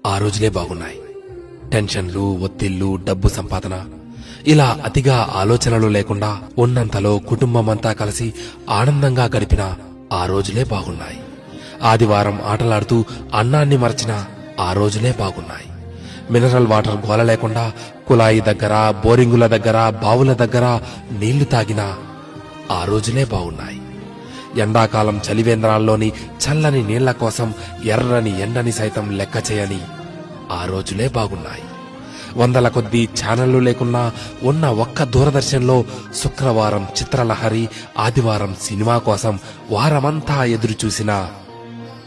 ఆ రోజులే బాగున్నాయి. టెన్షన్లు, ఒత్తిళ్లు, డబ్బు సంపాదన ఇలా అతిగా ఆలోచనలు లేకుండా ఉన్నంతలో కుటుంబమంతా కలిసి ఆనందంగా గడిపిన ఆ రోజులే బాగున్నాయి. ఆదివారం ఆటలాడుతూ అన్నాన్ని మరచిన ఆ రోజులే బాగున్నాయి. మినరల్ వాటర్ గోల లేకుండా కుళాయి దగ్గర, బోరింగుల దగ్గర, బావుల దగ్గర నీళ్లు తాగిన ఆ రోజులే బాగున్నాయి. ఎండాకాలం చలివేంద్రాల్లోని చల్లని నీళ్ల కోసం ఎర్రని ఎండని సైతం లెక్క చేయని ఆ రోజులే బాగున్నాయి. వందల కొద్దీ ఛానళ్లు లేకున్నా ఉన్న ఒక్క దూరదర్శన్లో శుక్రవారం చిత్రలహరి, ఆదివారం సినిమా కోసం వారమంతా ఎదురుచూసిన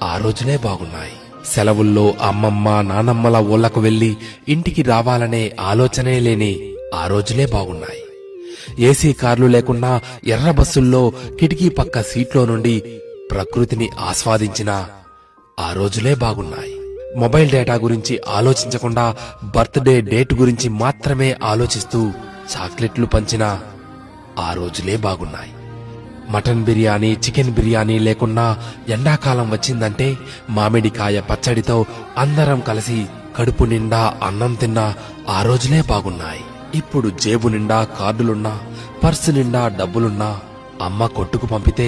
ఆ రోజులే బాగున్నాయి. సెలవుల్లో అమ్మమ్మ, నానమ్మల ఊళ్లకు వెళ్లి ఇంటికి రావాలనే ఆలోచనే లేని ఆ రోజులే బాగున్నాయి. ఏసీ కార్లు లేకున్నా ఎర్ర బస్సుల్లో కిటికీ పక్క సీట్లో నుండి ప్రకృతిని ఆస్వాదించిన ఆ రోజులే బాగున్నాయి. మొబైల్ డేటా గురించి ఆలోచించకుండా బర్త్డే డేట్ గురించి మాత్రమే ఆలోచిస్తూ చాక్లెట్లు పంచిన ఆ రోజులే బాగున్నాయి. మటన్ బిర్యానీ, చికెన్ బిర్యానీ లేకున్నా ఎండాకాలం వచ్చిందంటే మామిడికాయ పచ్చడితో అందరం కలిసి కడుపు నిండా అన్నం తిన్న ఆ రోజులే బాగున్నాయి. ఇప్పుడు జేబు నిండా కార్డులున్నా, పర్సు నిండా డబ్బులున్నా అమ్మ కొట్టుకు పంపితే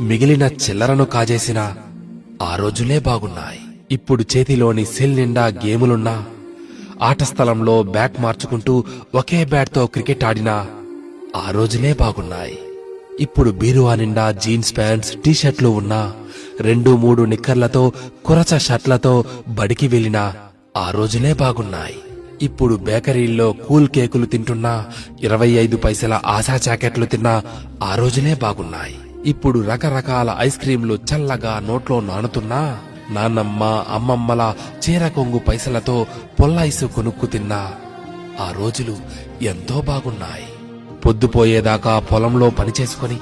మిగిలిన చిల్లరను కాజేసిన ఆ రోజులే బాగున్నాయి. ఇప్పుడు చేతిలోని సెల్ నిండా గేములున్నా, ఆట స్థలంలో బ్యాట్ మార్చుకుంటూ ఒకే బ్యాట్తో క్రికెట్ ఆడినా ఆ రోజులే బాగున్నాయి. ఇప్పుడు బీరువా నిండా జీన్స్ ప్యాంట్స్, టీషర్ట్లు ఉన్నా 2-3 నిక్కర్లతో, కురచ షర్ట్లతో బడికి వెళ్లిన ఆ రోజులే బాగున్నాయి. ఇప్పుడు బేకరీల్లో కూల్ కేకులు తింటున్నా, 25 పైసల ఆశా జాకెట్లు తిన్నా ఆ రోజులే బాగున్నాయి. ఇప్పుడు రకరకాల ఐస్ క్రీంలు చల్లగా నోట్లో నానుతున్నా, నాన్నమ్మ, అమ్మమ్మల చీర కొంగు పైసలతో పొల్లైసు కొనుక్కు తిన్నా ఆ రోజులు ఎంతో బాగున్నాయి. పొద్దుపోయేదాకా పొలంలో పనిచేసుకుని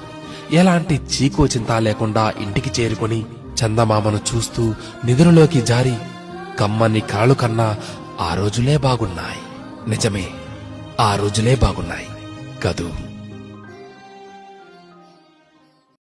ఎలాంటి చీకో చింత లేకుండా ఇంటికి చేరుకుని చందమామను చూస్తూ నిద్రలోకి జారి కమ్మని కలలు కన్నా ఆ రోజులే బాగున్నాయి. నిజమే, ఆ రోజులే బాగున్నాయి కదూ.